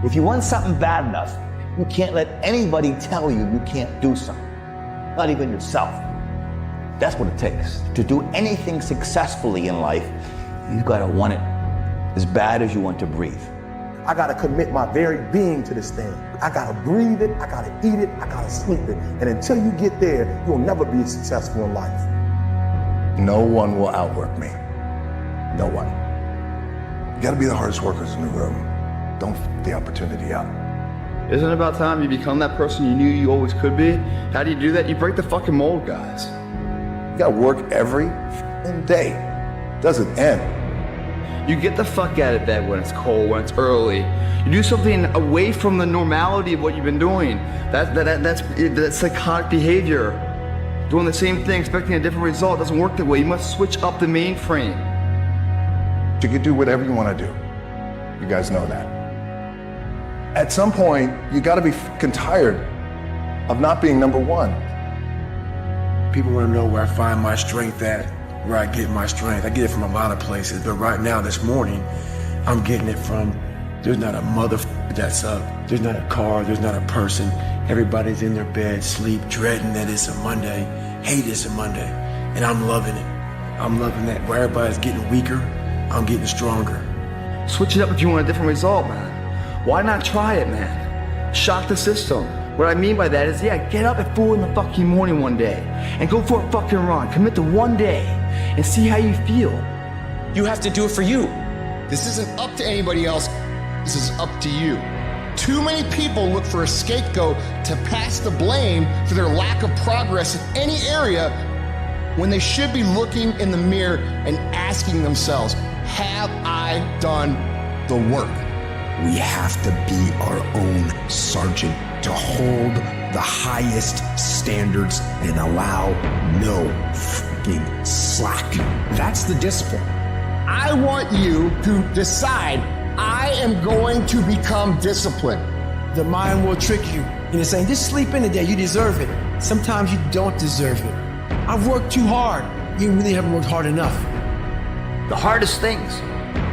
If you want something bad enough, you can't let anybody tell you you can't do something, not even yourself. That's what it takes. To do anything successfully in life, you've got to want it as bad as you want to breathe. I gotta commit my very being to this thing. I gotta breathe it, I gotta eat it, I gotta sleep it. And until you get there, you'll never be successful in life. No one will outwork me. No one. You gotta be the hardest workers in the room. Don't f the opportunity up. Isn't it about time you become that person you knew you always could be? How do you do that? You break the fucking mold, guys. You gotta work every f***ing day. Doesn't end. You get the fuck out of bed when it's cold, when it's early. You do something away from the normality of what you've been doing. That's psychotic behavior. Doing the same thing, expecting a different result doesn't work that way. You must switch up the mainframe. You can do whatever you want to do. You guys know that. At some point, you gotta be fucking tired of not being number one. People want to know where I find my strength at, where I get my strength. I get it from a lot of places, but right now, this morning, I'm getting it from, there's not a motherfucker that's up. There's not a car, there's not a person. Everybody's in their bed, sleep, dreading that it's a Monday, hate it's a Monday, and I'm loving it. I'm loving that. Where everybody's getting weaker, I'm getting stronger. Switch it up if you want a different result, man. Why not try it, man? Shock the system. What I mean by that is, yeah, get up at 4 in the fucking morning one day and go for a fucking run. Commit to one day and see how you feel. You have to do it for you. This isn't up to anybody else. This is up to you. Too many people look for a scapegoat to pass the blame for their lack of progress in any area when they should be looking in the mirror and asking themselves, have I done the work? We have to be our own sergeant, to hold the highest standards and allow no fucking slack. That's the discipline. I want you to decide, I am going to become disciplined. The mind will trick you into saying, just sleep in today, you deserve it. Sometimes you don't deserve it. I've worked too hard. You really haven't worked hard enough. The hardest things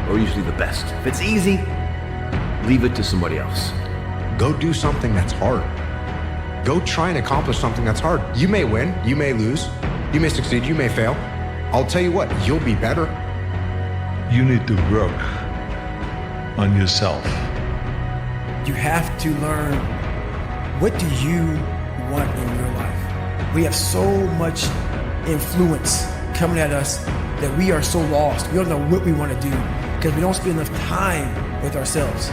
are usually the best. If it's easy, leave it to somebody else. Go do something that's hard. Go try and accomplish something that's hard. You may win, you may lose, you may succeed, you may fail. I'll tell you what, you'll be better. You need to work on yourself. You have to learn, what do you want in your life? We have so much influence coming at us that we are so lost. We don't know what we want to do because we don't spend enough time with ourselves.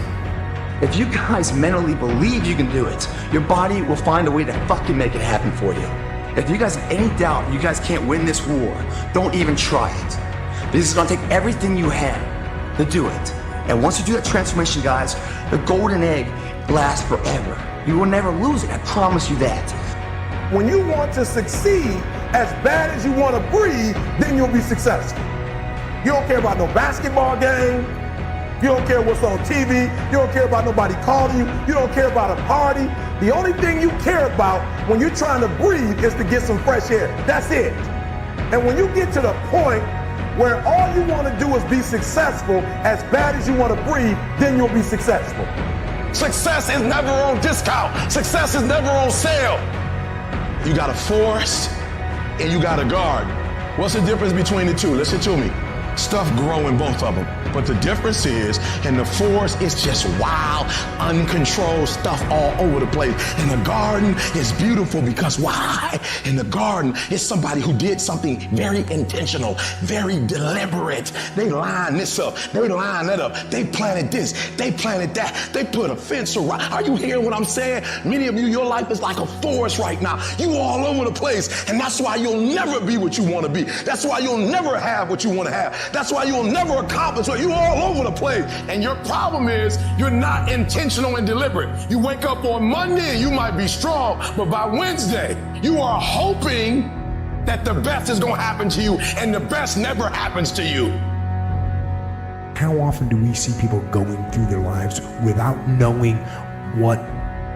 If you guys mentally believe you can do it, your body will find a way to fucking make it happen for you. If you guys have any doubt you guys can't win this war, don't even try it. This is gonna take everything you have to do it. And once you do that transformation, guys, the golden egg lasts forever. You will never lose it, I promise you that. When you want to succeed as bad as you want to breathe, then you'll be successful. You don't care about no basketball game. You don't care what's on TV. You don't care about nobody calling you. You don't care about a party. The only thing you care about when you're trying to breathe is to get some fresh air. That's it. And when you get to the point where all you want to do is be successful as bad as you want to breathe, then you'll be successful. Success is never on discount. Success is never on sale. You got a force and you got a garden. What's the difference between the two? Listen to me. Stuff grow in both of them. But the difference is, in the forest, it's just wild, uncontrolled stuff all over the place. And the garden is beautiful because why? In the garden, it's somebody who did something very intentional, very deliberate. They lined this up, they lined that up, they planted this, they planted that, they put a fence around. Are you hearing what I'm saying? Many of you, your life is like a forest right now. You all over the place, and that's why you'll never be what you want to be. That's why you'll never have what you want to have. That's why you'll never accomplish what you're all over the place. And your problem is you're not intentional and deliberate. You wake up on Monday and you might be strong, but by Wednesday, you are hoping that the best is going to happen to you, and the best never happens to you. How often do we see people going through their lives without knowing what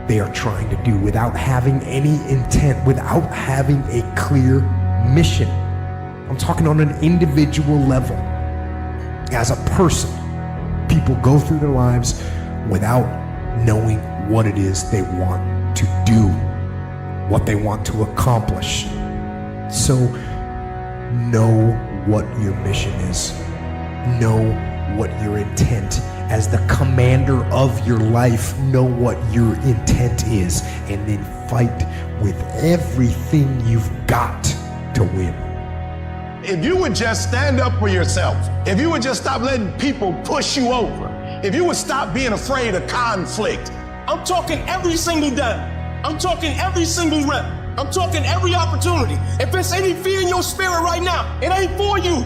they are trying to do, without having any intent, without having a clear mission? I'm talking on an individual level. As a person, people go through their lives without knowing what it is they want to do, what they want to accomplish. So know what your mission is. Know what your intent as the commander of your life. Know what your intent is, and then fight with everything you've got to win. If you would just stand up for yourself, if you would just stop letting people push you over, if you would stop being afraid of conflict. I'm talking every single day. I'm talking every single rep. I'm talking every opportunity. If there's any fear in your spirit right now, it ain't for you.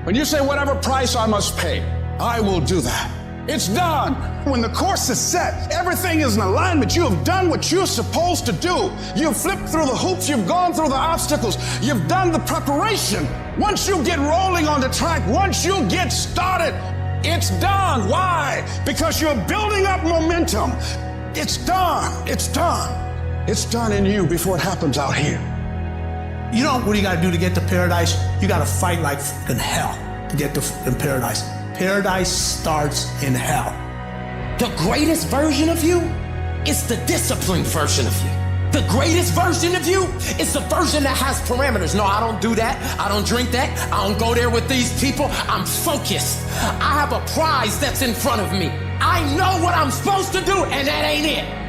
When you say whatever price I must pay, I will do that. It's done. When the course is set, everything is in alignment. You have done what you're supposed to do. You've flipped through the hoops. You've gone through the obstacles. You've done the preparation. Once you get rolling on the track, once you get started, it's done. Why? Because you're building up momentum. It's done. It's done. It's done in you before it happens out here. You know what you gotta do to get to paradise? You gotta fight like fucking hell to get to paradise. Paradise starts in hell. The greatest version of you is the disciplined version of you. The greatest version of you is the version that has parameters. No, I don't do that. I don't drink that. I don't go there with these people. I'm focused. I have a prize that's in front of me. I know what I'm supposed to do, and that ain't it.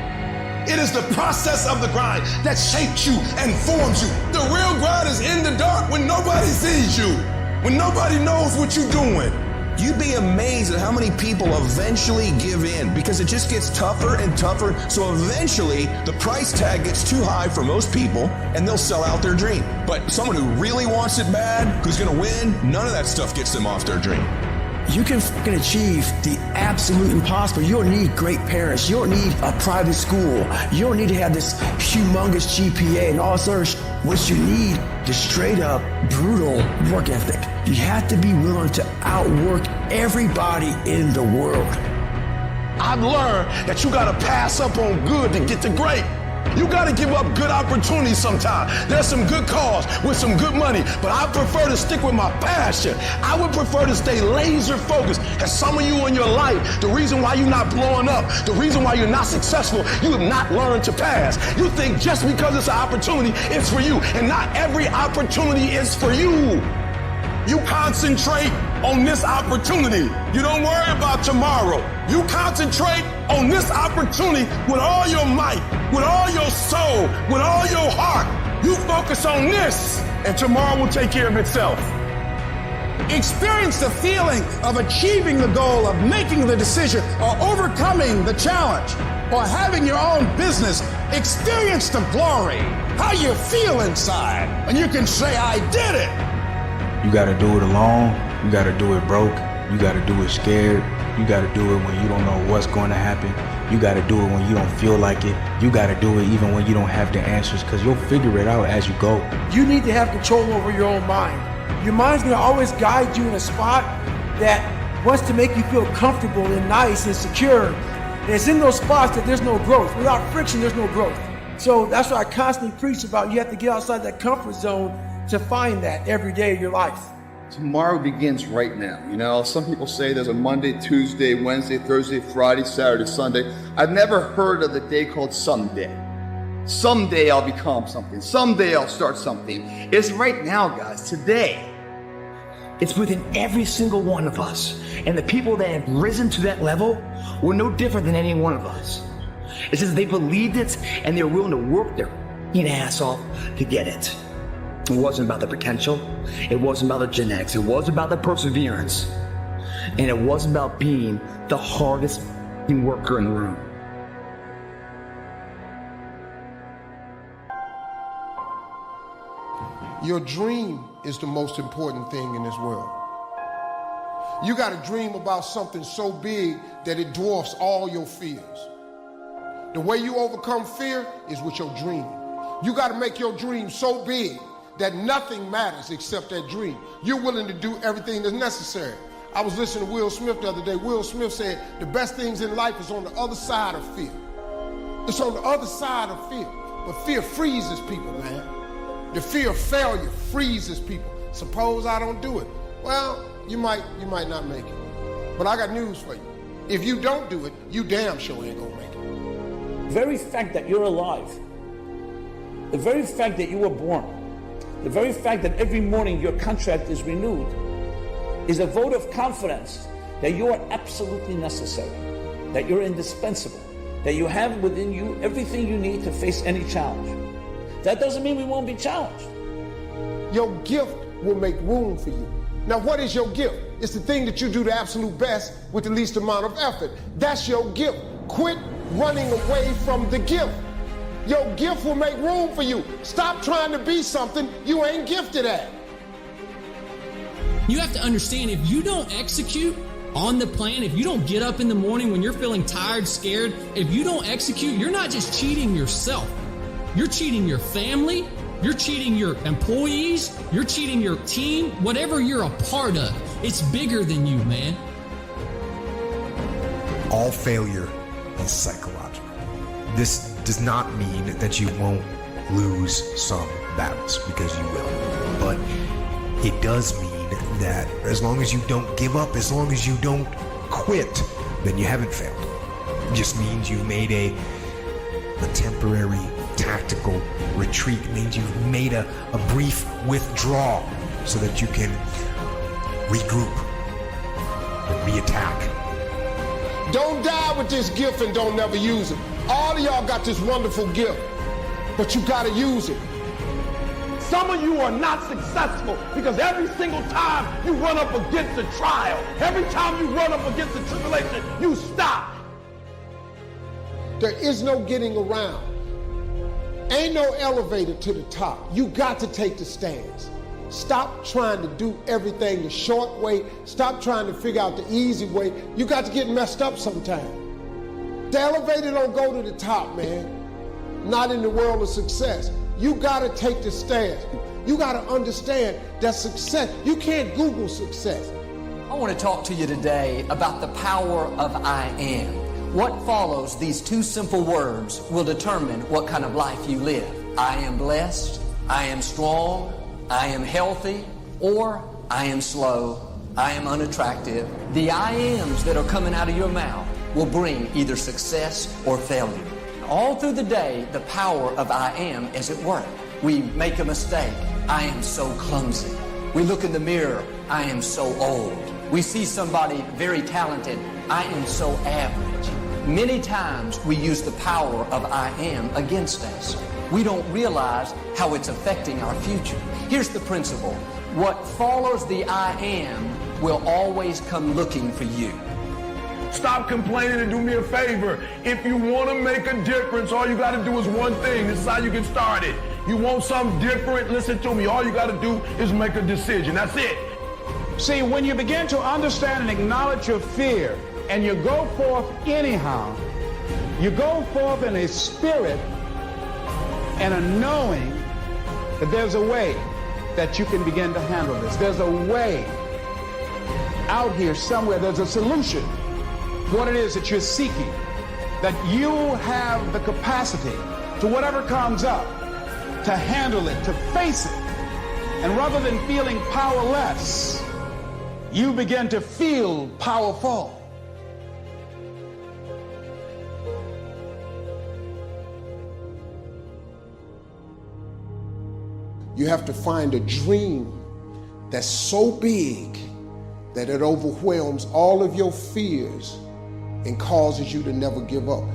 It is the process of the grind that shapes you and forms you. The real grind is in the dark when nobody sees you, when nobody knows what you're doing. You'd be amazed at how many people eventually give in because it just gets tougher and tougher. So eventually the price tag gets too high for most people and they'll sell out their dream. But someone who really wants it bad, who's gonna win, none of that stuff gets them off their dream. You can fucking achieve the absolute impossible. You don't need great parents. You don't need a private school. You don't need to have this humongous GPA and all this other shit. What you need is straight up brutal work ethic. You have to be willing to outwork everybody in the world. I've learned that you gotta pass up on good to get to great. You gotta give up good opportunities sometimes. There's some good cause with some good money, but I prefer to stick with my passion. I would prefer to stay laser focused. And some of you in your life, the reason why you're not blowing up, the reason why you're not successful, you have not learned to pass. You think just because it's an opportunity, it's for you, and not every opportunity is for you. You concentrate on this opportunity. You don't worry about tomorrow. You concentrate on this opportunity with all your might, with all your soul, with all your heart. You focus on this, and tomorrow will take care of itself. Experience the feeling of achieving the goal, of making the decision, or overcoming the challenge, or having your own business. Experience the glory, how you feel inside, and you can say, I did it. You gotta do it alone, you gotta do it broke, you gotta do it scared, you gotta do it when you don't know what's going to happen, you gotta do it when you don't feel like it, you gotta do it even when you don't have the answers, because you'll figure it out as you go. You need to have control over your own mind. Your mind's gonna always guide you in a spot that wants to make you feel comfortable and nice and secure. And it's in those spots that there's no growth. Without friction, there's no growth. So that's what I constantly preach about. You have to get outside that comfort zone to find that every day of your life. Tomorrow begins right now. You know, some people say there's a Monday, Tuesday, Wednesday, Thursday, Friday, Saturday, Sunday. I've never heard of the day called someday. Someday I'll become something. Someday I'll start something. It's right now, guys, today. It's within every single one of us. And the people that have risen to that level were no different than any one of us. It's just they believed it and they were willing to work their ass off to get it. It wasn't about the potential. It wasn't about the genetics. It wasn't about the perseverance. And it wasn't about being the hardest worker in the room. Your dream is the most important thing in this world. You got to dream about something so big that it dwarfs all your fears. The way you overcome fear is with your dream. You got to make your dream so big that nothing matters except that dream. You're willing to do everything that's necessary. I was listening to Will Smith the other day. Will Smith said the best things in life is on the other side of fear. It's on the other side of fear. But fear freezes people, man. The fear of failure freezes people. Suppose I don't do it. Well, you might not make it. But I got news for you. If you don't do it, you damn sure ain't gonna make it. The very fact that you're alive, the very fact that you were born, the very fact that every morning your contract is renewed is a vote of confidence that you are absolutely necessary, that you're indispensable, that you have within you everything you need to face any challenge. That doesn't mean we won't be challenged. Your gift will make room for you. Now, what is your gift? It's the thing that you do the absolute best with the least amount of effort. That's your gift. Quit running away from the gift. Your gift will make room for you. Stop trying to be something you ain't gifted at. You have to understand, if you don't execute on the plan, if you don't get up in the morning when you're feeling tired, scared, if you don't execute, you're not just cheating yourself. You're cheating your family, you're cheating your employees, you're cheating your team, whatever you're a part of. It's bigger than you, man. All failure is psychological. This does not mean that you won't lose some battles, because you will. But it does mean that as long as you don't give up, as long as you don't quit, then you haven't failed. It just means you've made a temporary tactical retreat. It means you've made a brief withdrawal so that you can regroup and reattack. Don't die with this gift and don't never use it. All of y'all got this wonderful gift, but you gotta use it. Some of you are not successful because every single time you run up against a trial, every time you run up against a tribulation, you stop. There is no getting around. Ain't no elevator to the top. You got to take the stairs. Stop trying to do everything the short way. Stop trying to figure out the easy way. You got to get messed up sometime. The elevator don't go to the top, man. Not in the world of success. You got to take the stairs. You got to understand that success, you can't Google success. I want to talk to you today about the power of I am. What follows these two simple words will determine what kind of life you live. I am blessed, I am strong, I am healthy, or I am slow, I am unattractive. The I ams that are coming out of your mouth will bring either success or failure. All through the day, the power of I am is at work. We make a mistake. I am so clumsy. We look in the mirror. I am so old. We see somebody very talented. I am so average. Many times we use the power of I am against us. We don't realize how it's affecting our future. Here's the principle. What follows the I am will always come looking for you. Stop complaining and do me a favor. If you want to make a difference, all you got to do is one thing. This is how you get started. You want something different? Listen to me. All you got to do is make a decision. That's it. See, when you begin to understand and acknowledge your fear, and you go forth anyhow, you go forth in a spirit and a knowing that there's a way that you can begin to handle this. There's a way out here somewhere. There's a solution. What it is that you're seeking, that you have the capacity to whatever comes up, to handle it, to face it. And rather than feeling powerless, you begin to feel powerful. You have to find a dream that's so big that it overwhelms all of your fears and causes you to never give up.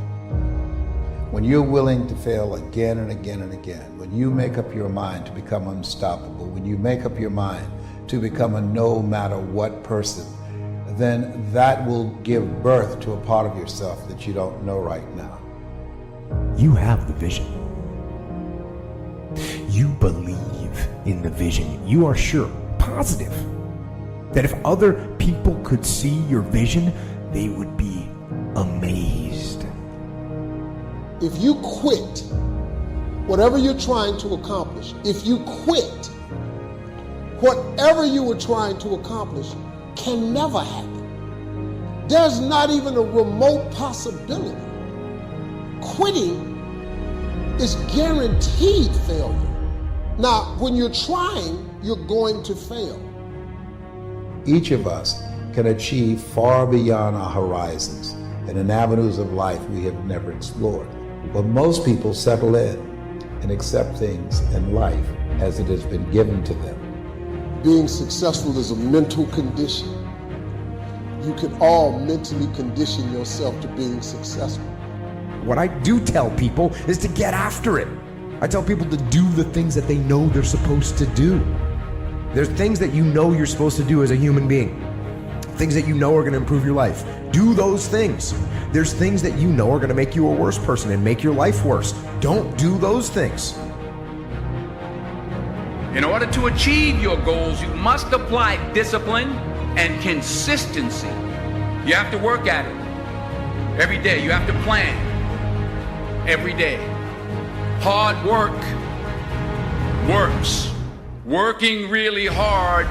When you're willing to fail again and again and again, when you make up your mind to become unstoppable, when you make up your mind to become a no matter what person, then that will give birth to a part of yourself that you don't know right now. You have the vision. You believe in the vision. You are sure, positive, that if other people could see your vision, they would be amazed. If you quit whatever you're trying to accomplish, if you quit, whatever you were trying to accomplish can never happen. There's not even a remote possibility. Quitting is guaranteed failure. Now, when you're trying, you're going to fail. Each of us can achieve far beyond our horizons and in avenues of life we have never explored. But most people settle in and accept things in life as it has been given to them. Being successful is a mental condition. You can all mentally condition yourself to being successful. What I do tell people is to get after it. I tell people to do the things that they know they're supposed to do. There's things that you know you're supposed to do as a human being. Things that you know are going to improve your life. Do those things. There's things that you know are going to make you a worse person and make your life worse. Don't do those things. In order to achieve your goals, you must apply discipline and consistency. You have to work at it every day. You have to plan every day. Hard work works. Working really hard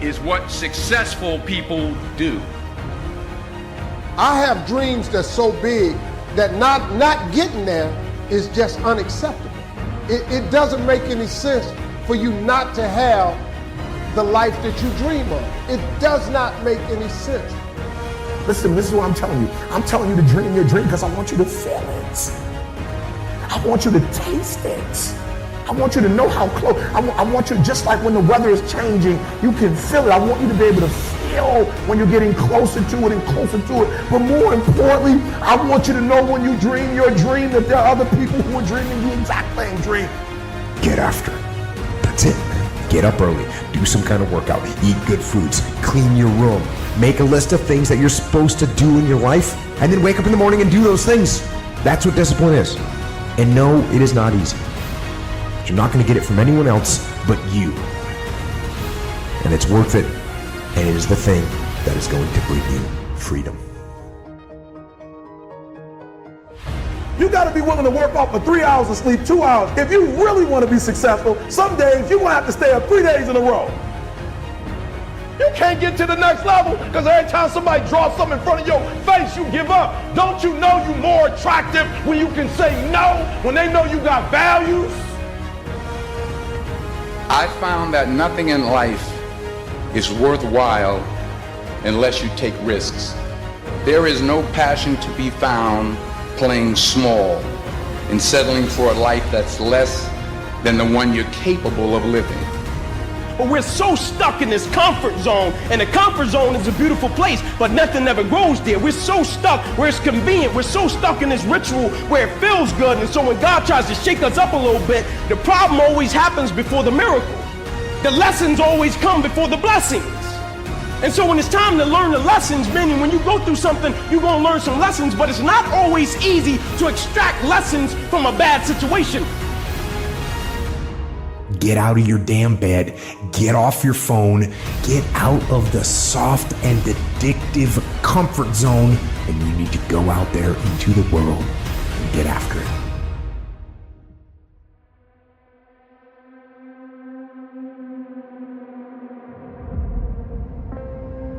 is what successful people do. I have dreams that's so big that not getting there is just unacceptable. It doesn't make any sense for you not to have the life that you dream of. It does not make any sense. Listen, this is what I'm telling you. I'm telling you to dream your dream because I want you to feel it. I want you to taste it. I want you to know how close. I want you, just like when the weather is changing, you can feel it. I want you to be able to feel when you're getting closer to it and closer to it. But more importantly, I want you to know when you dream your dream that there are other people who are dreaming the exact same dream. Get after it. That's it. Get up early, do some kind of workout, eat good foods, clean your room, make a list of things that you're supposed to do in your life, and then wake up in the morning and do those things. That's what discipline is. And no, it is not easy. But you're not going to get it from anyone else but you. And it's worth it, and it is the thing that is going to bring you freedom. You got to be willing to work off for 3 hours of sleep, 2 hours. If you really want to be successful, some days you're going to have to stay up 3 days in a row. You can't get to the next level because every time somebody draws something in front of your face, you give up. Don't you know you're more attractive when you can say no, when they know you got values? I found that nothing in life is worthwhile unless you take risks. There is no passion to be found playing small and settling for a life that's less than the one you're capable of living. But we're so stuck in this comfort zone, and the comfort zone is a beautiful place, but nothing ever grows there. We're so stuck where it's convenient. We're so stuck in this ritual where it feels good, and so when God tries to shake us up a little bit, the problem always happens before the miracle. The lessons always come before the blessings. And so when it's time to learn the lessons, meaning when you go through something, you're going to learn some lessons, but it's not always easy to extract lessons from a bad situation. Get out of your damn bed, get off your phone, get out of the soft and addictive comfort zone, and you need to go out there into the world and get after it.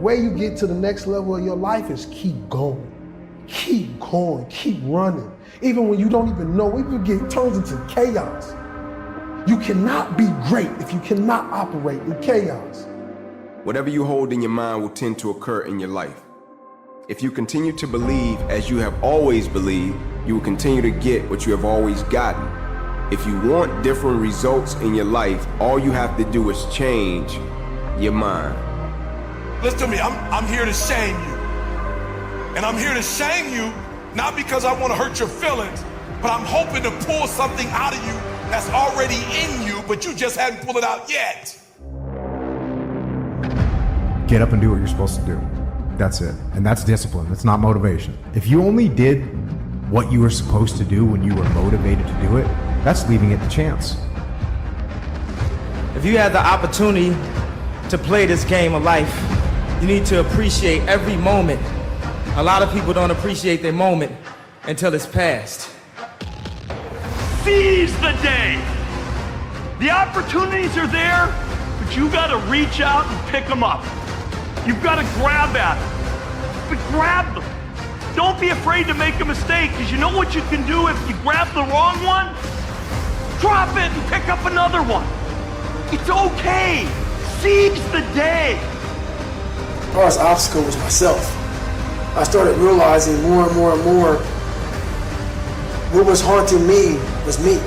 Where you get to the next level of your life is keep going, keep running. Even when you don't even know, it turns into chaos. You cannot be great if you cannot operate in chaos. Whatever you hold in your mind will tend to occur in your life. If you continue to believe as you have always believed, you will continue to get what you have always gotten. If you want different results in your life, all you have to do is change your mind. Listen to me, I'm here to shame you. And I'm here to shame you, not because I want to hurt your feelings, but I'm hoping to pull something out of you that's already in you, but you just haven't pulled it out yet. Get up and do what you're supposed to do. That's it. And that's discipline. That's not motivation. If you only did what you were supposed to do when you were motivated to do it, that's leaving it to chance. If you had the opportunity to play this game of life, you need to appreciate every moment. A lot of people don't appreciate their moment until it's past. Seize the day. The opportunities are there, but you gotta reach out and pick them up. You've gotta grab at them, but grab them. Don't be afraid to make a mistake, because you know what you can do if you grab the wrong one? Drop it and pick up another one. It's okay. Seize the day. hardest obstacle was myself. I started realizing more and more and more what was haunting me was me.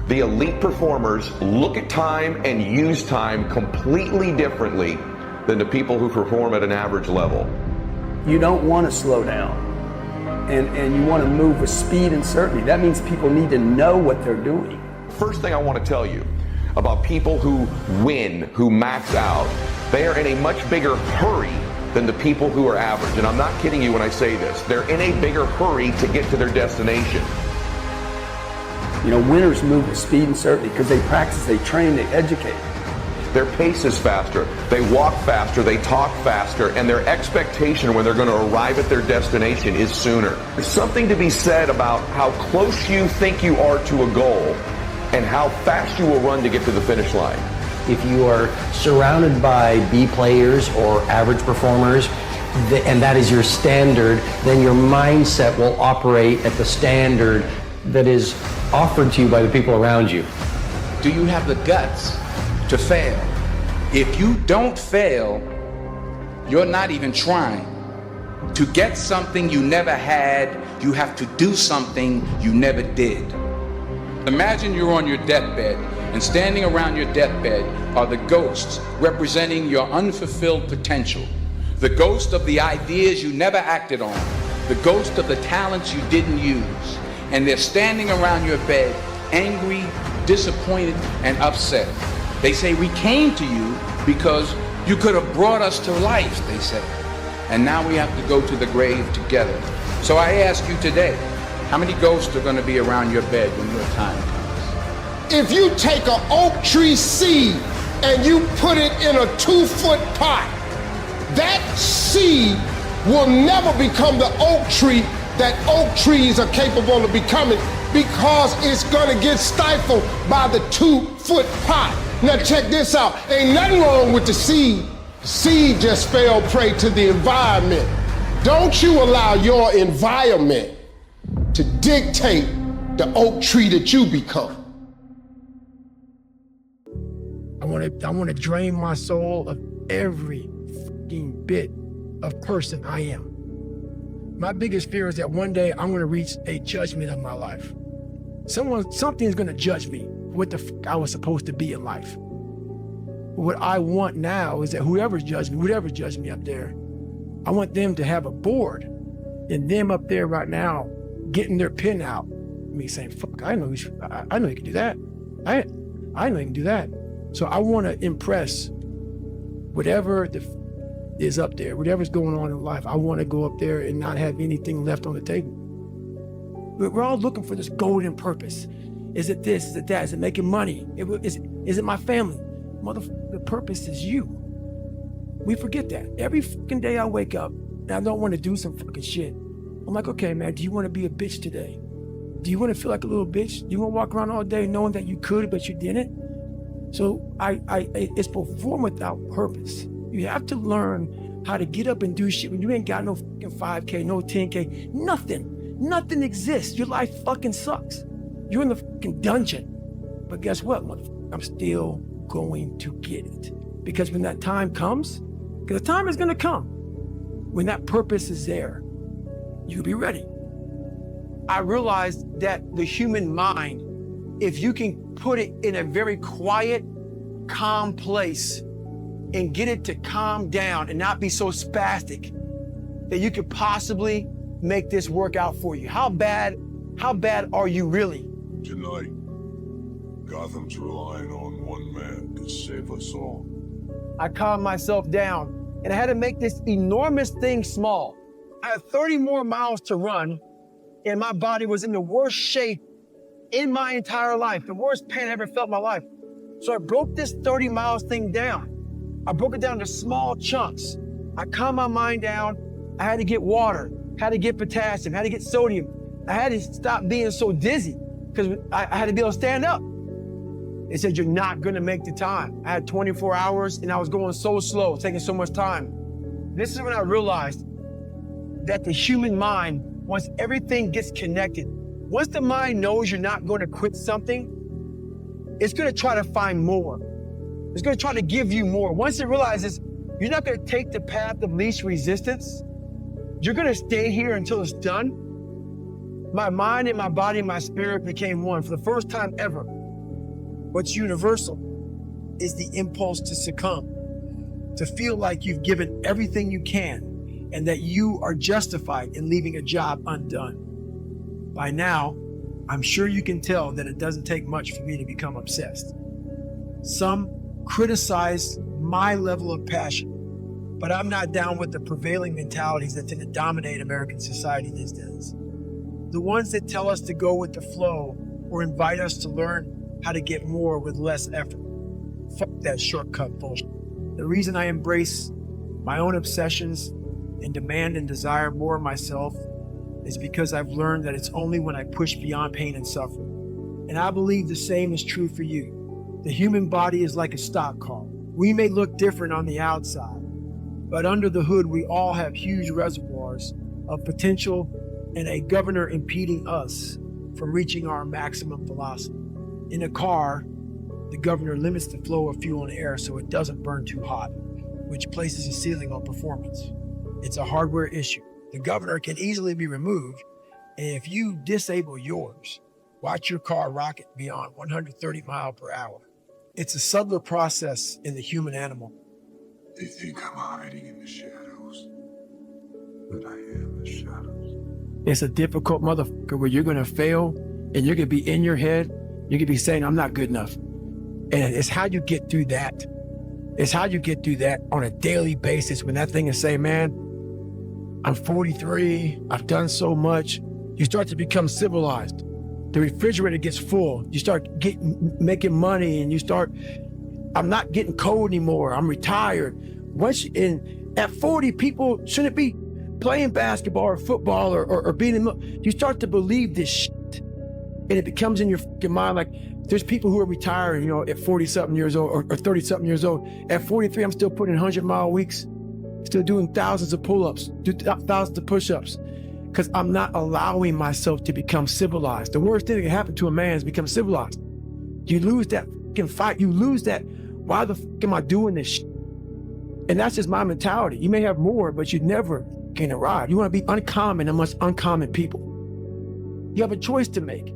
The elite performers look at time and use time completely differently than the people who perform at an average level. You don't want to slow down, and you want to move with speed and certainty. That means people need to know what they're doing. First thing I want to tell you about people who win, who max out, they are in a much bigger hurry than the people who are average. And I'm not kidding you when I say this. They're in a bigger hurry to get to their destination. You know, winners move with speed and certainty because they practice, they train, they educate. Their pace is faster, they walk faster, they talk faster, and their expectation when they're going to arrive at their destination is sooner. There's something to be said about how close you think you are to a goal and how fast you will run to get to the finish line. If you are surrounded by B players or average performers, and that is your standard, then your mindset will operate at the standard that is offered to you by the people around you. Do you have the guts to fail? If you don't fail, you're not even trying. To get something you never had, you have to do something you never did. Imagine you're on your deathbed, and standing around your deathbed are the ghosts representing your unfulfilled potential. The ghost of the ideas you never acted on. The ghost of the talents you didn't use. And they're standing around your bed, angry, disappointed, and upset. They say, we came to you because you could have brought us to life, they say. And now we have to go to the grave together. So I ask you today, how many ghosts are going to be around your bed when your time comes? If you take an oak tree seed and you put it in a 2-foot pot, that seed will never become the oak tree that oak trees are capable of becoming because it's gonna get stifled by the 2-foot pot. Now check this out, ain't nothing wrong with the seed. The seed just fell prey to the environment. Don't you allow your environment to dictate the oak tree that you become. I want to drain my soul of every fucking bit of person I am. My biggest fear is that one day I'm gonna reach a judgment of my life. Something's gonna judge me for what the fuck I was supposed to be in life. What I want now is that whoever judged me up there, I want them to have a board and them up there right now getting their pen out. Me saying, fuck, I know you can do that. I know you can do that. So I want to impress whatever is up there, whatever's going on in life. I want to go up there and not have anything left on the table. We're all looking for this golden purpose. Is it this? Is it that? Is it making money? Is it my family? Motherfucker, the purpose is you. We forget that. Every fucking day I wake up and I don't want to do some fucking shit. I'm like, okay, man, do you want to be a bitch today? Do you want to feel like a little bitch? Do you want to walk around all day knowing that you could, but you didn't? So it's perform without purpose. You have to learn how to get up and do shit when you ain't got no fucking 5K, no 10K, nothing. Nothing exists. Your life fucking sucks. You're in the fucking dungeon. But guess what, motherfucker? I'm still going to get it. Because when that time comes, because the time is gonna come, when that purpose is there, you'll be ready. I realized that the human mind, if you can put it in a very quiet, calm place and get it to calm down and not be so spastic, that you could possibly make this work out for you. How bad are you really? Tonight, Gotham's relying on one man to save us all. I calmed myself down and I had to make this enormous thing small. I had 30 more miles to run and my body was in the worst shape in my entire life, the worst pain I ever felt in my life. So I broke this 30 miles thing down. I broke it down to small chunks. I calmed my mind down. I had to get water, had to get potassium, had to get sodium. I had to stop being so dizzy because I had to be able to stand up. They said, you're not gonna make the time. I had 24 hours and I was going so slow, taking so much time. This is when I realized that the human mind, once everything gets connected, once the mind knows you're not gonna quit something, it's gonna try to find more. It's going to try to give you more. Once it realizes you're not going to take the path of least resistance, you're going to stay here until it's done. My mind and my body and my spirit became one. For the first time ever, what's universal is the impulse to succumb, to feel like you've given everything you can and that you are justified in leaving a job undone. By now, I'm sure you can tell that it doesn't take much for me to become obsessed. Some criticize my level of passion, but I'm not down with the prevailing mentalities that tend to dominate American society these days. The ones that tell us to go with the flow or invite us to learn how to get more with less effort. Fuck that shortcut bullshit. The reason I embrace my own obsessions and demand and desire more of myself is because I've learned that it's only when I push beyond pain and suffering. And I believe the same is true for you. The human body is like a stock car. We may look different on the outside, but under the hood, we all have huge reservoirs of potential and a governor impeding us from reaching our maximum velocity. In a car, the governor limits the flow of fuel and air so it doesn't burn too hot, which places a ceiling on performance. It's a hardware issue. The governor can easily be removed, and if you disable yours, watch your car rocket beyond 130 miles per hour. It's a subtler process in the human animal. They think I'm hiding in the shadows, but I am the shadows. It's a difficult motherfucker where you're gonna fail and you're gonna be in your head, you're gonna be saying, I'm not good enough. And it's how you get through that. It's how you get through that on a daily basis when that thing is saying, man, I'm 43, I've done so much. You start to become civilized. The refrigerator gets full. You start making money and you start, I'm not getting cold anymore. I'm retired. At 40, people shouldn't be playing basketball or football or being in, you start to believe this shit. And it becomes in your fucking mind like, there's people who are retiring, at 40-something years old or 30-something years old. At 43, I'm still putting in 100-mile weeks, still doing thousands of pull-ups, thousands of push-ups, because I'm not allowing myself to become civilized. The worst thing that can happen to a man is become civilized. You lose that fucking fight. You lose that, why the fuck am I doing this shit? And that's just my mentality. You may have more, but you never can arrive. You want to be uncommon amongst uncommon people. You have a choice to make.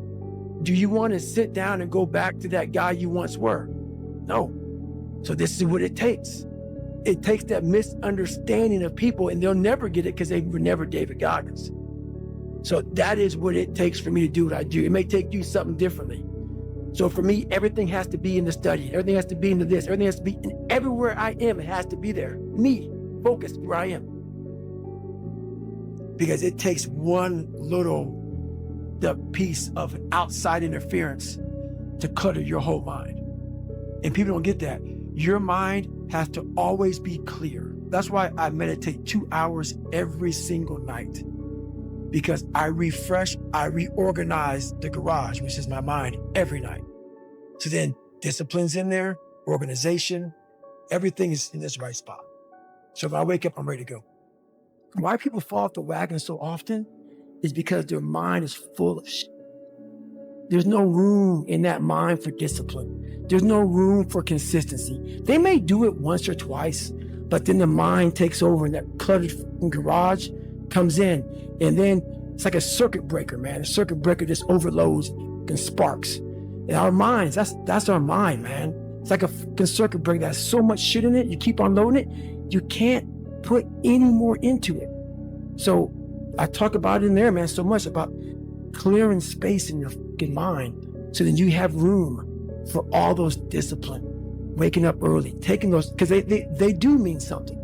Do you want to sit down and go back to that guy you once were? No. So this is what it takes. It takes that misunderstanding of people, and they'll never get it because they were never David Goggins. So that is what it takes for me to do what I do. It may take you something differently. So for me, everything has to be in the study. Everything has to be into this. Everything has to be in everywhere I am. It has to be there. Me, focused where I am. Because it takes one little piece of outside interference to clutter your whole mind. And people don't get that. Your mind has to always be clear. That's why I meditate 2 hours every single night. Because I refresh, I reorganize the garage, which is my mind, every night. So then discipline's in there, organization, everything is in this right spot. So if I wake up, I'm ready to go. Why people fall off the wagon so often is because their mind is full of shit. There's no room in that mind for discipline. There's no room for consistency. They may do it once or twice, but then the mind takes over and that cluttered garage comes in. And then it's like a circuit breaker, man. A circuit breaker just overloads and sparks. And our minds, that's our mind, man. It's like a fucking circuit breaker that has so much shit in it. You keep on loading it. You can't put any more into it. So I talk about it in there, man, so much about clearing space in your fucking mind so that you have room for all those discipline, waking up early, taking those, because they do mean something.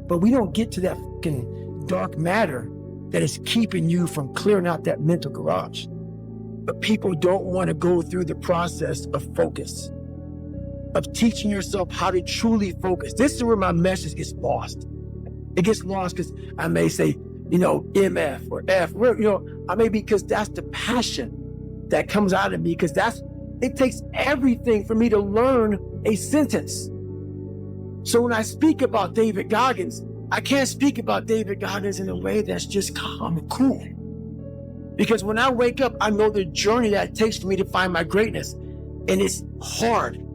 But we don't get to that fucking dark matter that is keeping you from clearing out that mental garage. But people don't want to go through the process of focus, of teaching yourself how to truly focus. This is where my message gets lost. It gets lost because I may say, MF or F, I may be, because that's the passion that comes out of me, because it takes everything for me to learn a sentence. So when I speak about David Goggins, I can't speak about David Goggins in a way that's just calm and cool. Because when I wake up, I know the journey that it takes for me to find my greatness. And it's hard.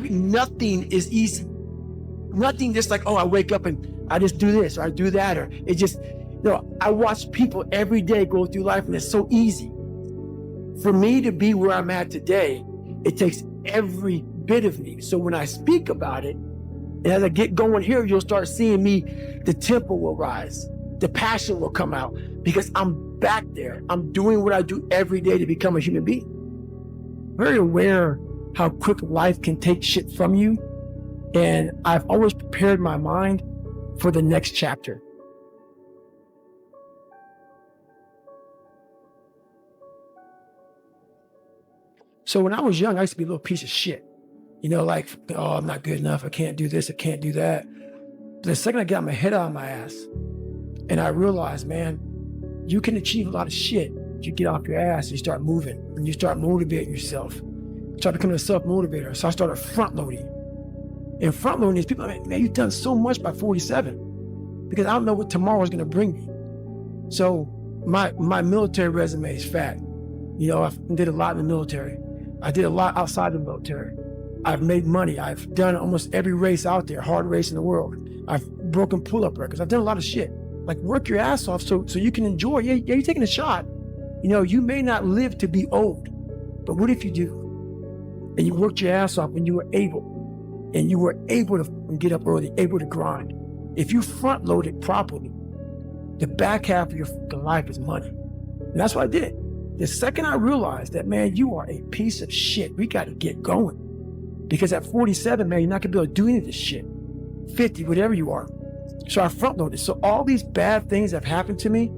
Nothing is easy. Nothing just like, oh, I wake up and I just do this or I do that, or it just, I watch people every day go through life and it's so easy. For me to be where I'm at today, it takes every bit of me. So when I speak about it, and as I get going here, you'll start seeing me, the tempo will rise, the passion will come out because I'm back there. I'm doing what I do every day to become a human being. Very aware how quick life can take shit from you. And I've always prepared my mind for the next chapter. So when I was young, I used to be a little piece of shit. Like, oh, I'm not good enough. I can't do this. I can't do that. But the second I got my head out of my ass and I realized, man, you can achieve a lot of shit if you get off your ass and you start moving and you start motivating yourself. Start becoming a self-motivator. So I started front-loading. And front-loading is people are like, man, you've done so much by 47 because I don't know what tomorrow's going to bring me. So my military resume is fat. I did a lot in the military. I did a lot outside the military. I've made money. I've done almost every race out there, hard race in the world. I've broken pull-up records. I've done a lot of shit. Like, work your ass off so you can enjoy. Yeah, you're taking a shot. You may not live to be old, but what if you do? And you worked your ass off and you were able. And you were able to get up early, able to grind. If you front-load it properly, the back half of your life is money. And that's what I did. The second I realized that, man, you are a piece of shit, we got to get going. Because at 47, man, you're not going to be able to do any of this shit. 50, whatever you are. So I front-loaded. So all these bad things that have happened to me,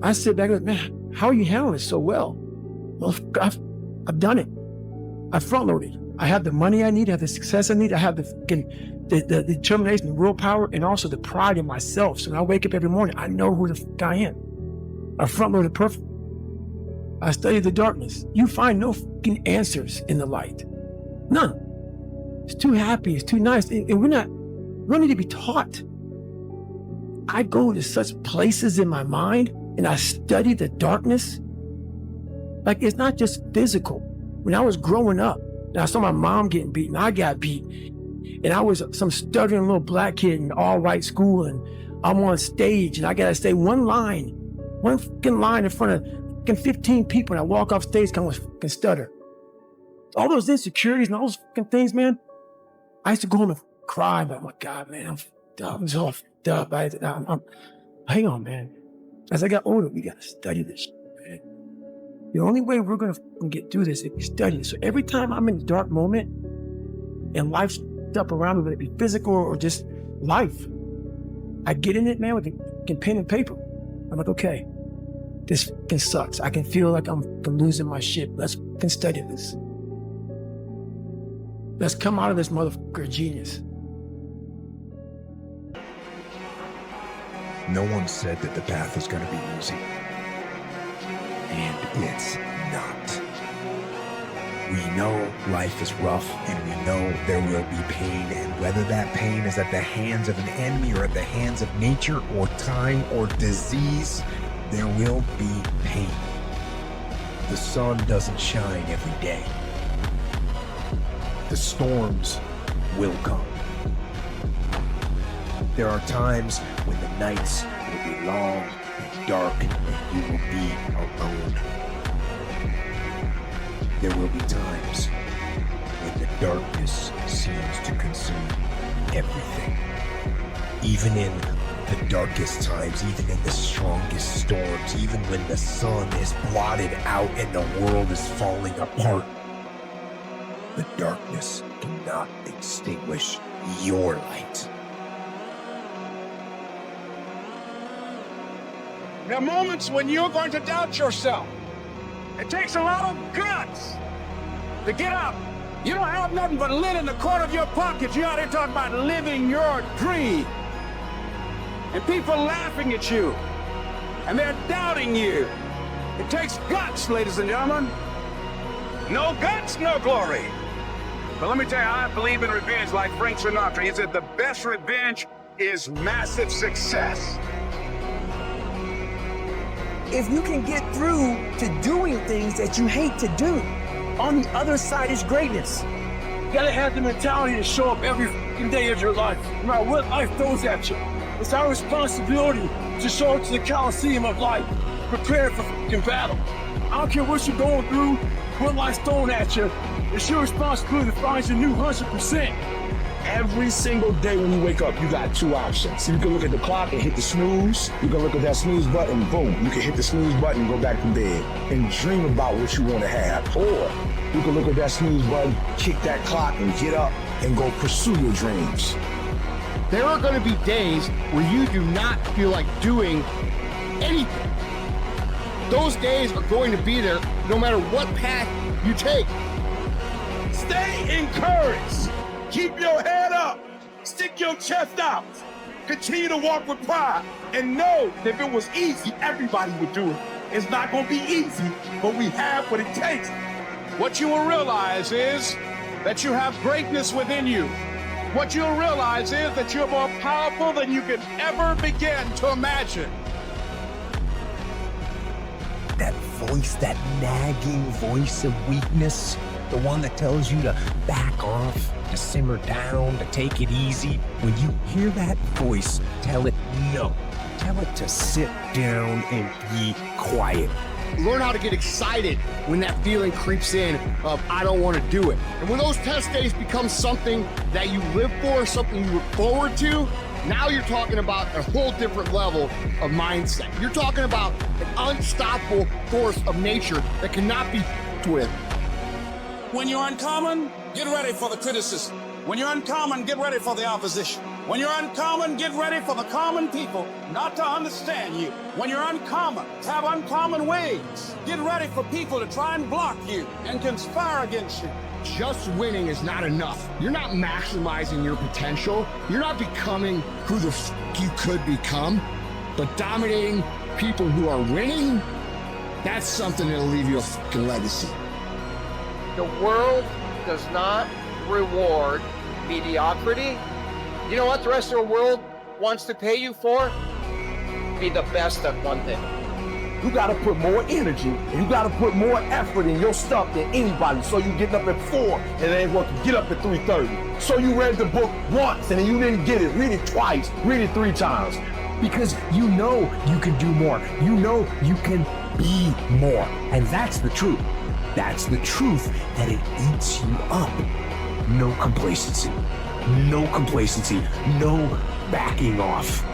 I sit back and go, man, how are you handling it so well? Well, I've done it. I front-loaded. I have the money I need, I have the success I need, I have the determination, the willpower, and also the pride in myself. So when I wake up every morning, I know who the fuck I am. I front-loaded perfect. I study the darkness. You find no fucking answers in the light. None. It's too happy, it's too nice, and we don't need to be taught. I go to such places in my mind and I study the darkness. Like, it's not just physical. When I was growing up, and I saw my mom getting beaten, I got beat. And I was some stuttering little black kid in all white school, and I'm on stage and I gotta say one fucking line in front of fucking 15 people, and I walk off stage kind of fucking stutter. All those insecurities and all those fucking things, man. I used to go home and cry, but oh my God, man, I'm fucked up. I'm so fucked up. Hang on, man. As I got older, we gotta study this shit, man. The only way we're gonna get through this is if we study it. So every time I'm in a dark moment and life's up around me, whether it be physical or just life, I get in it, man, with a pen and paper. I'm like, okay, this fucking sucks. I can feel like I'm losing my shit. Let's fucking study this. Let's come out of this motherfucker genius. No one said that the path is going to be easy. And it's not. We know life is rough, and we know there will be pain, and whether that pain is at the hands of an enemy or at the hands of nature or time or disease, there will be pain. The sun doesn't shine every day. The storms will come. There are times when the nights will be long and dark and you will be alone. There will be times when the darkness seems to consume everything. Even in the darkest times, even in the strongest storms, even when the sun is blotted out and the world is falling apart, the darkness cannot extinguish your light. There are moments when you're going to doubt yourself. It takes a lot of guts to get up. You don't have nothing but lint in the corner of your pocket. You're out here talking about living your dream. And people are laughing at you. And they're doubting you. It takes guts, ladies and gentlemen. No guts, no glory. But let me tell you, I believe in revenge like Frank Sinatra. He said the best revenge is massive success. If you can get through to doing things that you hate to do, on the other side is greatness. gotta have the mentality to show up every fucking day of your life, no matter what life throws at you. It's our responsibility to show up to the Coliseum of life, prepared for fucking battle. I don't care what you're going through, what life's throwing at you. It's your responsibility to find your new 100%. Every single day when you wake up, you got two options. You can look at the clock and hit the snooze. You can look at that snooze button, boom. You can hit the snooze button and go back to bed and dream about what you want to have. Or you can look at that snooze button, kick that clock and get up and go pursue your dreams. There are going to be days where you do not feel like doing anything. Those days are going to be there no matter what path you take. Stay encouraged. Keep your head up. Stick your chest out. Continue to walk with pride. And know that if it was easy, everybody would do it. It's not going to be easy, but we have what it takes. What you will realize is that you have greatness within you. What you'll realize is that you're more powerful than you could ever begin to imagine. That voice, that nagging voice of weakness, the one that tells you to back off, to simmer down, to take it easy. When you hear that voice, tell it no. Tell it to sit down and be quiet. Learn how to get excited when that feeling creeps in of, I don't want to do it. And when those test days become something that you live for, something you look forward to, now you're talking about a whole different level of mindset. You're talking about an unstoppable force of nature that cannot be with. When you're uncommon, get ready for the criticism. When you're uncommon, get ready for the opposition. When you're uncommon, get ready for the common people not to understand you. When you're uncommon, have uncommon ways. Get ready for people to try and block you and conspire against you. Just winning is not enough. You're not maximizing your potential. You're not becoming who the f you could become. But dominating people who are winning, that's something that'll leave you a fucking legacy. The world does not reward mediocrity. You know what the rest of the world wants to pay you for? Be the best at one thing. You gotta put more energy and you gotta put more effort in your stuff than anybody. So you getting up at 4 and it ain't working. Get up at 3:30. So you read the book once and then you didn't get it. Read it twice. Read it 3 times. Because you know you can do more. You know you can be more. And that's the truth. That's the truth, that it eats you up. No complacency. No complacency. No backing off.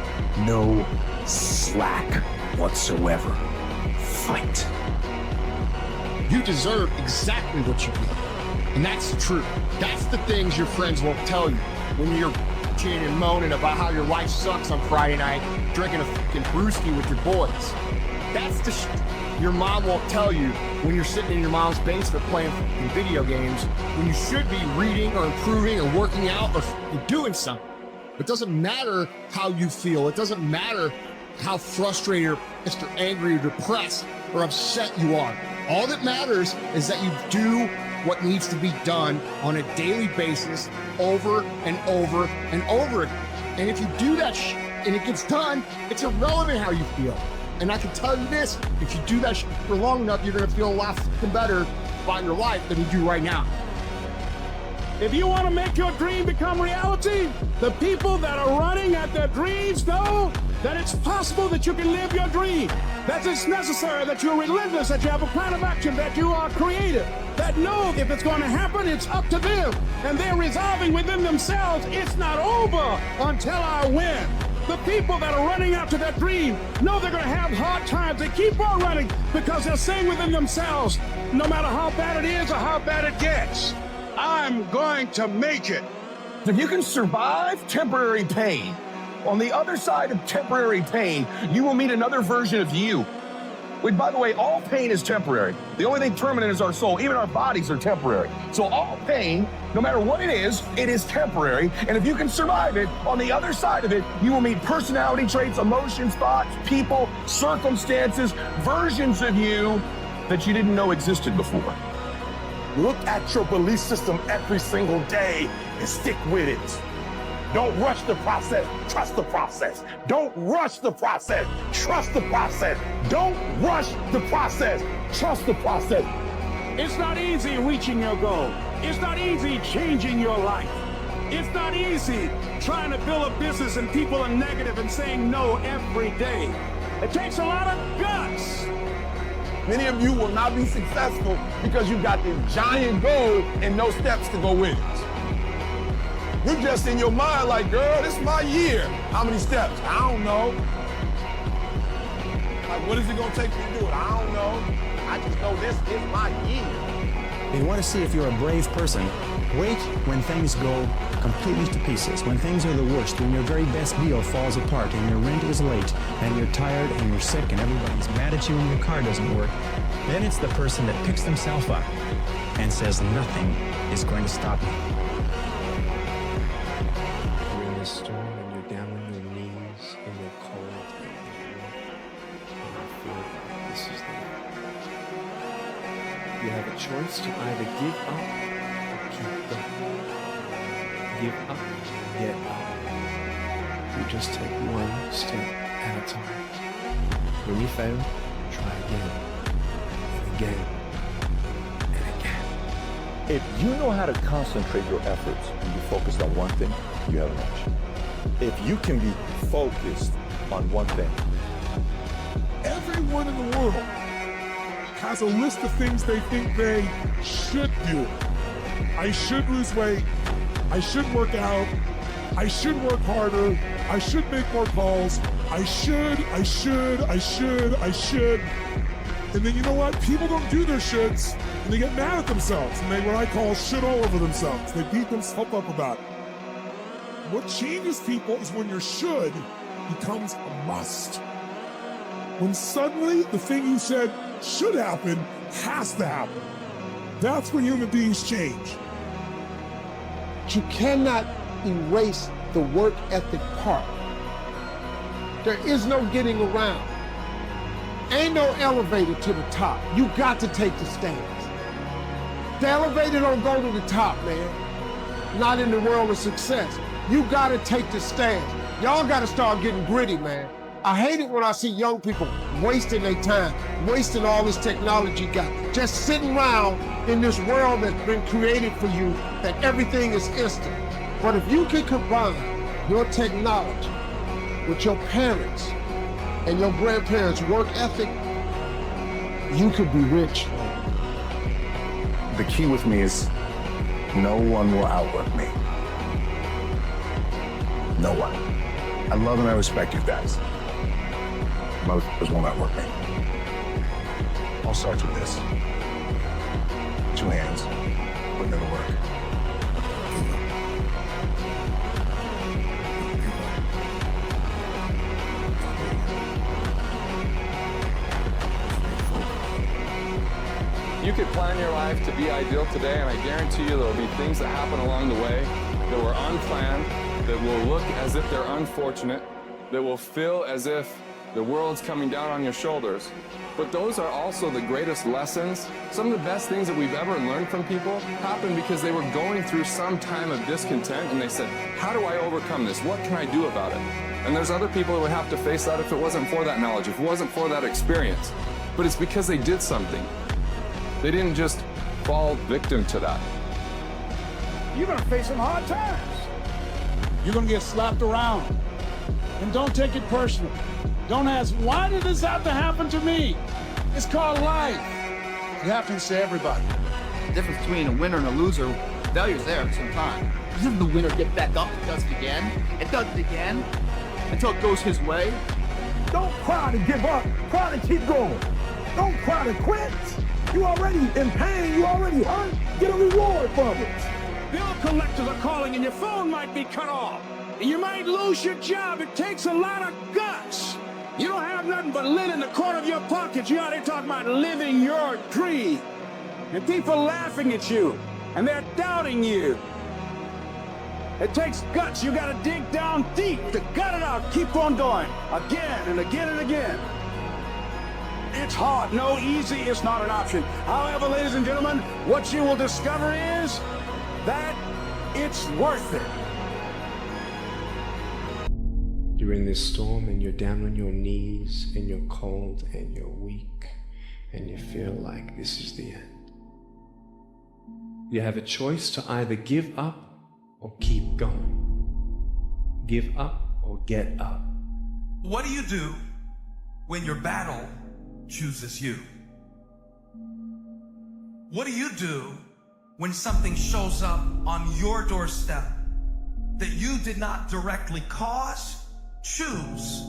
No slack whatsoever. Fight. You deserve exactly what you get. And that's the truth. That's the things your friends won't tell you when you're bitching and moaning about how your life sucks on Friday night, drinking a fucking brewski with your boys. That's the shit your mom won't tell you when you're sitting in your mom's basement playing video games, when you should be reading or improving or working out or doing something. It doesn't matter how you feel. It doesn't matter how frustrated or pissed or angry or depressed or upset you are. All that matters is that you do what needs to be done on a daily basis over and over and over again. And if you do that shit and it gets done, it's irrelevant how you feel. And I can tell you this, if you do that shit for long enough, you're gonna feel a lot better about your life than you do right now. If you want to make your dream become reality, the people that are running at their dreams know that it's possible that you can live your dream, that it's necessary, that you're relentless, that you have a plan of action, that you are creative, that know if it's going to happen, it's up to them. And they're resolving within themselves, it's not over until I win. The people that are running after that dream know they're going to have hard times. They keep on running because they're saying within themselves, no matter how bad it is or how bad it gets, I'm going to make it. If you can survive temporary pain, on the other side of temporary pain, you will meet another version of you. Which, by the way, all pain is temporary. The only thing permanent is our soul. Even our bodies are temporary. So all pain, no matter what it is temporary. And if you can survive it, on the other side of it, you will meet personality traits, emotions, thoughts, people, circumstances, versions of you that you didn't know existed before. Look at your belief system every single day and stick with it. Don't rush the process, trust the process. Don't rush the process, trust the process. Don't rush the process, trust the process. It's not easy reaching your goal. It's not easy changing your life. It's not easy trying to build a business and people are negative and saying no every day. It takes a lot of guts. Many of you will not be successful because you got this giant goal and no steps to go with it. You're just in your mind like, girl, this is my year. How many steps? I don't know. Like, what is it gonna take me to do it? I don't know. I just know this is my year. They want to see if you're a brave person. Wait when things go completely to pieces, when things are the worst, when your very best deal falls apart and your rent is late and you're tired and you're sick and everybody's mad at you and your car doesn't work. Then it's the person that picks themselves up and says nothing is going to stop me. You're in the storm and you're down on your knees and you're cold and you're wet and you feel like this is the end. You have a choice to either give up or keep going. Give up, get up. You just take one step at a time. When you fail, try again, and again, and again. If you know how to concentrate your efforts and be focused on one thing, you have an edge. If you can be focused on one thing. Everyone in the world has a list of things they think they should do. I should lose weight. I should work out. I should work harder. I should make more calls. I should. And then you know what? People don't do their shoulds and they get mad at themselves and they what I call shit all over themselves. They beat themselves up about it. What changes people is when your should becomes a must. When suddenly the thing you said should happen has to happen. That's when human beings change. You cannot erase the work ethic part. There is no getting around. Ain't no elevator to the top. You got to take the stairs. The elevator don't go to the top, man. Not in the world of success. You got to take the stairs. Y'all got to start getting gritty, man. I hate it when I see young people wasting their time, wasting all this technology got, just sitting around in this world that's been created for you, that everything is instant. But if you can combine your technology with your parents and your grandparents' work ethic, you could be rich. The key with me is no one will outwork me. No one. I love and I respect you guys. Most of us will not work me. All starts with this. 2 hands, putting in the work. You could plan your life to be ideal today, and I guarantee you there will be things that happen along the way that were unplanned, that will look as if they're unfortunate, that will feel as if the world's coming down on your shoulders. But those are also the greatest lessons. Some of the best things that we've ever learned from people happened because they were going through some time of discontent and they said, how do I overcome this? What can I do about it? And there's other people that would have to face that if it wasn't for that knowledge, if it wasn't for that experience. But it's because they did something. They didn't just fall victim to that. You're gonna face some hard times. You're gonna get slapped around. And don't take it personal. Don't ask, why did this have to happen to me? It's called life. It happens to everybody. The difference between a winner and a loser, failure's there at some time. Doesn't the winner get back up and does it again? And does it again until it goes his way? Don't cry to give up. Cry to keep going. Don't cry to quit. You already in pain. You already hurt. Get a reward from it. Bill collectors are calling and your phone might be cut off. And you might lose your job. It takes a lot of guts. You don't have nothing but lint in the corner of your pocket. You out there talking about living your dream. And people laughing at you. And they're doubting you. It takes guts. You gotta dig down deep to gut it out. Keep on going. Again and again and again. It's hard. No, easy is not an option. However, ladies and gentlemen, what you will discover is that it's worth it. You're in this storm and you're down on your knees and you're cold and you're weak and you feel like this is the end. You have a choice to either give up or keep going. Give up or get up. What do you do when your battle chooses you? What do you do when something shows up on your doorstep that you did not directly cause, choose,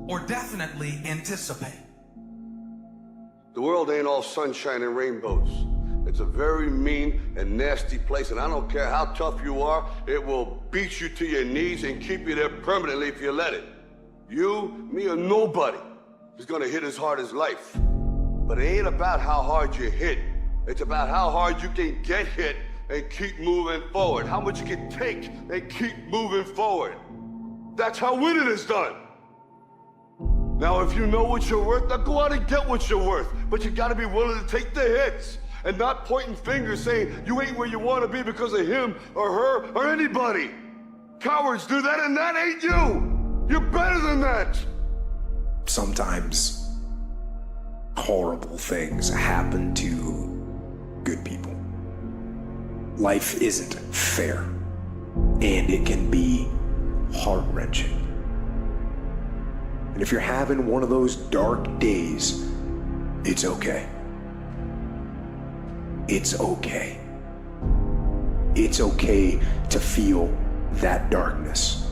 or definitely anticipate? The world ain't all sunshine and rainbows. It's a very mean and nasty place, and I don't care how tough you are, it will beat you to your knees and keep you there permanently if you let it. You, me, or nobody is gonna hit as hard as life. But it ain't about how hard you hit. It's about how hard you can get hit and keep moving forward. How much you can take and keep moving forward. That's how winning is done. Now, if you know what you're worth, now go out and get what you're worth. But you gotta be willing to take the hits and not pointing fingers saying you ain't where you wanna be because of him or her or anybody. Cowards do that, and that ain't you. You're better than that. Sometimes horrible things happen to good people. Life isn't fair, and it can be heart-wrenching. And if you're having one of those dark days, it's okay. It's okay. It's okay to feel that darkness.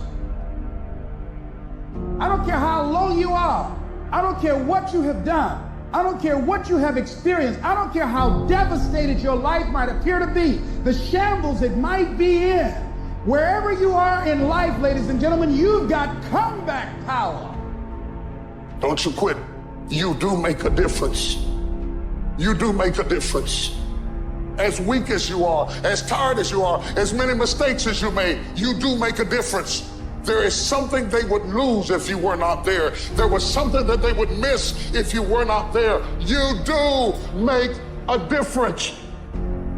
I don't care how low you are. I don't care what you have done. I don't care what you have experienced. I don't care how devastated your life might appear to be, the shambles it might be in. Wherever you are in life, ladies and gentlemen, you've got comeback power. Don't you quit. You do make a difference. You do make a difference. As weak as you are, as tired as you are, as many mistakes as you made, you do make a difference. There is something they would lose if you were not there. There was something that they would miss if you were not there. You do make a difference.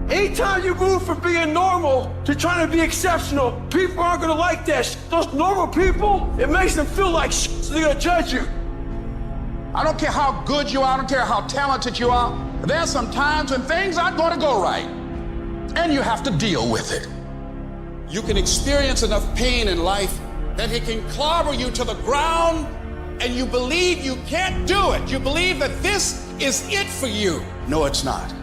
Anytime you move from being normal to trying to be exceptional, people aren't gonna like that. Those normal people, it makes them feel like so they're gonna judge you. I don't care how good you are, I don't care how talented you are. There's some times when things aren't going to go right, and you have to deal with it. You can experience enough pain in life that it can clobber you to the ground, and you believe you can't do it. You believe that this is it for you. No, it's not.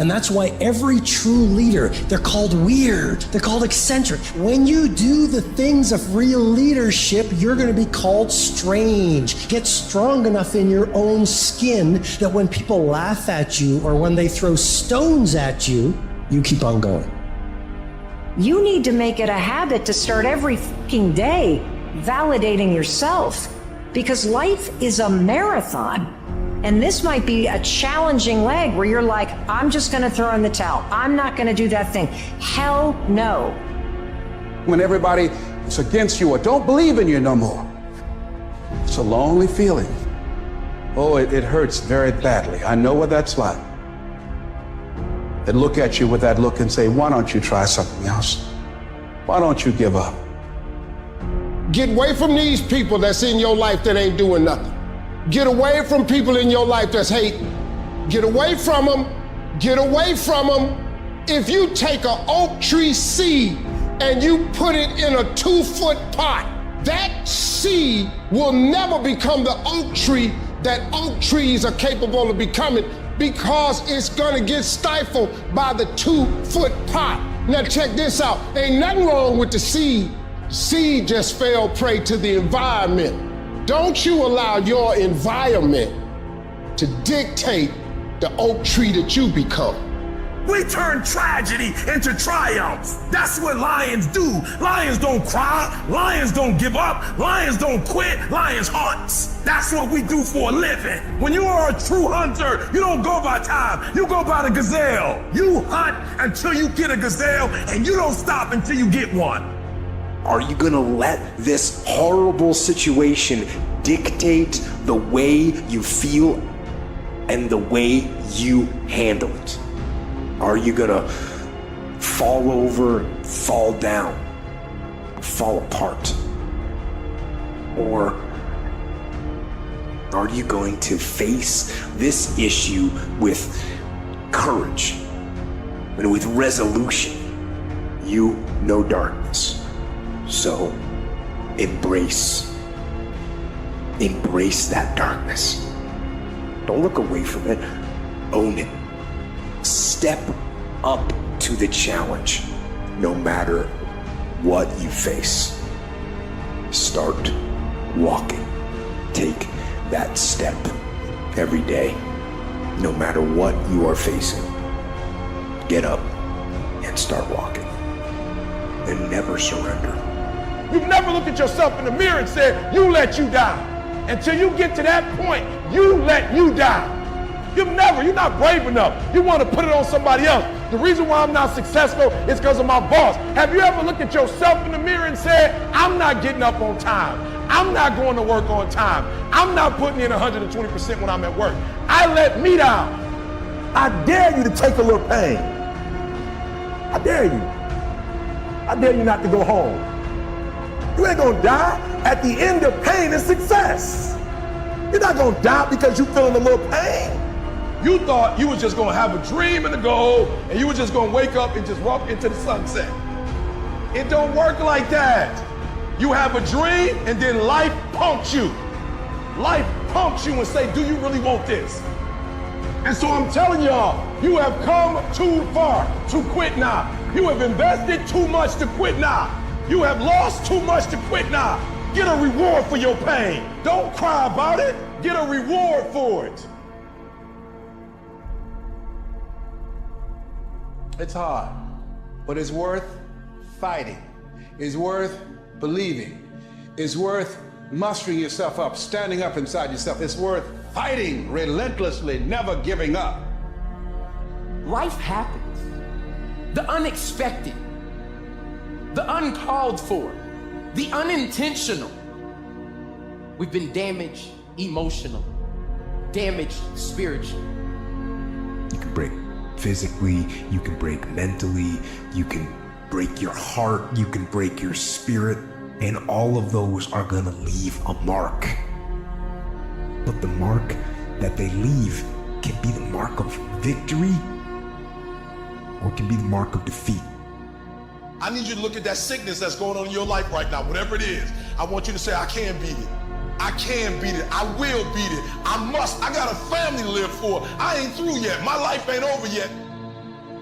And that's why every true leader, they're called weird, they're called eccentric. When you do the things of real leadership, you're going to be called strange. Get strong enough in your own skin that when people laugh at you or when they throw stones at you, you keep on going. You need to make it a habit to start every fucking day validating yourself, because life is a marathon. And this might be a challenging leg where you're like, I'm just going to throw in the towel. I'm not going to do that thing. Hell no. When everybody is against you or don't believe in you no more, it's a lonely feeling. Oh, it hurts very badly. I know what that's like. They look at you with that look and say, why don't you try something else? Why don't you give up? Get away from these people that's in your life that ain't doing nothing. Get away from people in your life that's hating. Get away from them. Get away from them. If you take an oak tree seed and you put it in a 2-foot pot, that seed will never become the oak tree that oak trees are capable of becoming, because it's gonna get stifled by the 2-foot pot. Now check this out. Ain't nothing wrong with the seed. Seed just fell prey to the environment. Don't you allow your environment to dictate the oak tree that you become. We turn tragedy into triumph. That's what lions do. Lions don't cry. Lions don't give up. Lions don't quit. Lions hunt. That's what we do for a living. When you are a true hunter, you don't go by time. You go by the gazelle. You hunt until you get a gazelle, and you don't stop until you get one. Are you gonna let this horrible situation dictate the way you feel and the way you handle it? Are you gonna fall over, fall down, fall apart? Or are you going to face this issue with courage and with resolution, you know darkness. So embrace that darkness. Don't look away from it. Own it. Step up to the challenge, no matter what you face. Start walking. Take that step every day, no matter what you are facing. Get up and start walking. And never surrender. You've never looked at yourself in the mirror and said, you let you down. Until you get to that point, you let you down. You're not brave enough. You want to put it on somebody else. The reason why I'm not successful is because of my boss. Have you ever looked at yourself in the mirror and said, I'm not getting up on time. I'm not going to work on time. I'm not putting in 120% when I'm at work. I let me down. I dare you to take a little pain. I dare you. I dare you not to go home. You ain't gonna die. At the end of pain is success. You're not gonna die because you're feeling a little pain. You thought you was just gonna have a dream and a goal, and you were just gonna wake up and just walk into the sunset. It don't work like that. You have a dream, and then life punks you. Life punks you and say, do you really want this? And so I'm telling y'all, you have come too far to quit now. You have invested too much to quit now. You have lost too much to quit now. Get a reward for your pain. Don't cry about it. Get a reward for it. It's hard, but it's worth fighting. It's worth believing. It's worth mustering yourself up, standing up inside yourself. It's worth fighting relentlessly, never giving up. Life happens. The unexpected, the uncalled for, the unintentional. We've been damaged emotionally, damaged spiritually. You can break physically, you can break mentally, you can break your heart, you can break your spirit, and all of those are gonna leave a mark. But the mark that they leave can be the mark of victory, or it can be the mark of defeat. I need you to look at that sickness that's going on in your life right now, whatever it is. I want you to say, I can beat it. I can beat it. I will beat it. I must. I got a family to live for. I ain't through yet. My life ain't over yet.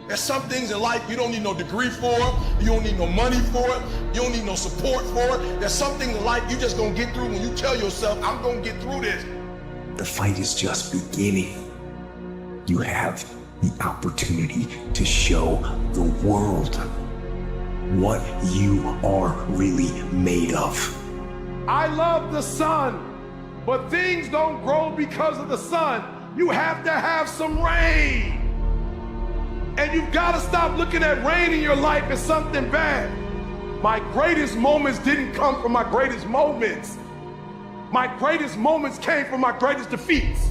There's some things in life you don't need no degree for. You don't need no money for it. You don't need no support for it. There's some things in life you just gonna get through when you tell yourself, I'm gonna get through this. The fight is just beginning. You have the opportunity to show the world what you are really made of. I love the sun, but things don't grow because of the sun. You have to have some rain. And you've got to stop looking at rain in your life as something bad. My greatest moments didn't come from my greatest moments. My greatest moments came from my greatest defeats.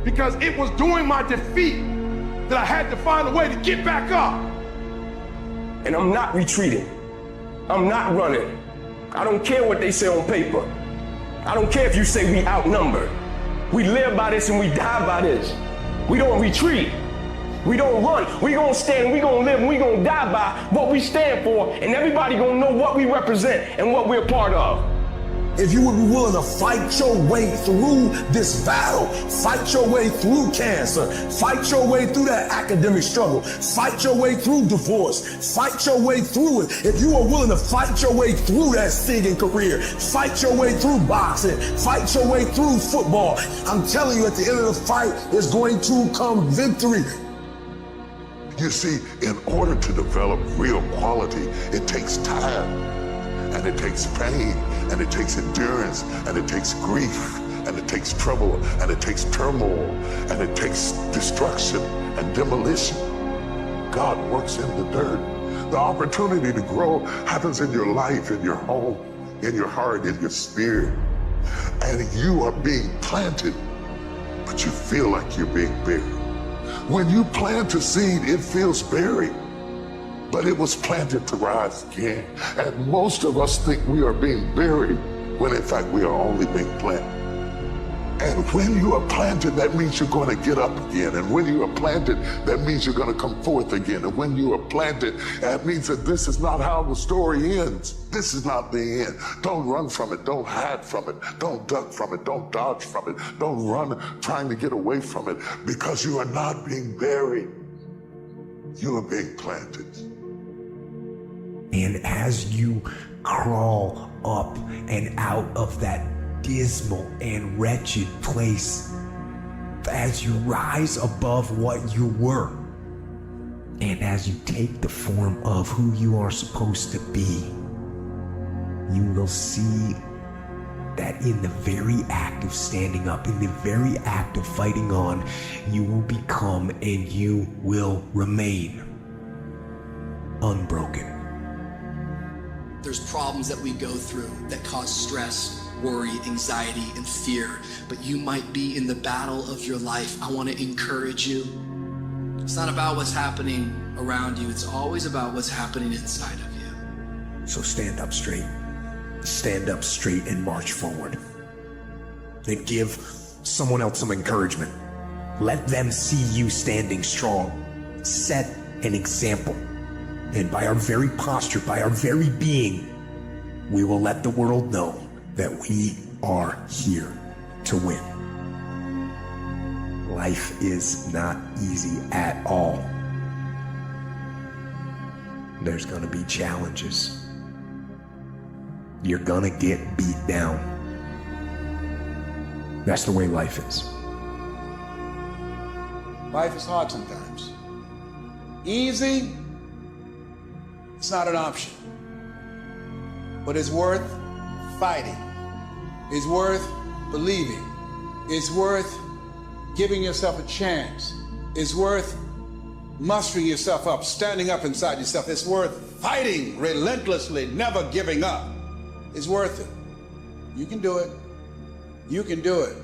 Because it was during my defeat that I had to find a way to get back up. And I'm not retreating. I'm not running. I don't care what they say on paper. I don't care if you say we outnumbered. We live by this and we die by this. We don't retreat. We don't run. We gonna stand, we gonna live, and we gonna die by what we stand for, and everybody gonna know what we represent and what we're part of. If you would be willing to fight your way through this battle, fight your way through cancer, fight your way through that academic struggle, fight your way through divorce, fight your way through it. If you are willing to fight your way through that singing career, fight your way through boxing, fight your way through football, I'm telling you, at the end of the fight is going to come victory. You see, in order to develop real quality, it takes time, and it takes pain, and it takes endurance, and it takes grief, and it takes trouble, and it takes turmoil, and it takes destruction and demolition. God works in the dirt. The opportunity to grow happens in your life, in your home, in your heart, in your spirit. And you are being planted, but you feel like you're being buried. When you plant a seed, it feels buried, but it was planted to rise again. And most of us think we are being buried, when in fact we are only being planted. And when you are planted, that means you're going to get up again. And when you are planted, that means you're going to come forth again. And when you are planted, that means that this is not how the story ends. This is not the end. Don't run from it. Don't hide from it. Don't duck from it. Don't dodge from it. Don't run trying to get away from it, because you are not being buried. You are being planted. And as you crawl up and out of that dismal and wretched place, as you rise above what you were, and as you take the form of who you are supposed to be, you will see that in the very act of standing up, in the very act of fighting on, you will become and you will remain unbroken. There's problems that we go through that cause stress, worry, anxiety, and fear, but you might be in the battle of your life. I want to encourage you. It's not about what's happening around you. It's always about what's happening inside of you. So stand up straight. Stand up straight and march forward. Then give someone else some encouragement. Let them see you standing strong. Set an example. And by our very posture, by our very being, we will let the world know that we are here to win. Life is not easy at all. There's gonna be challenges. You're gonna get beat down. That's the way life is. Life is hard sometimes. Easy, it's not an option. But it's worth fighting. It's worth believing. It's worth giving yourself a chance. It's worth mustering yourself up, standing up inside yourself. It's worth fighting relentlessly, never giving up. It's worth it. You can do it. You can do it.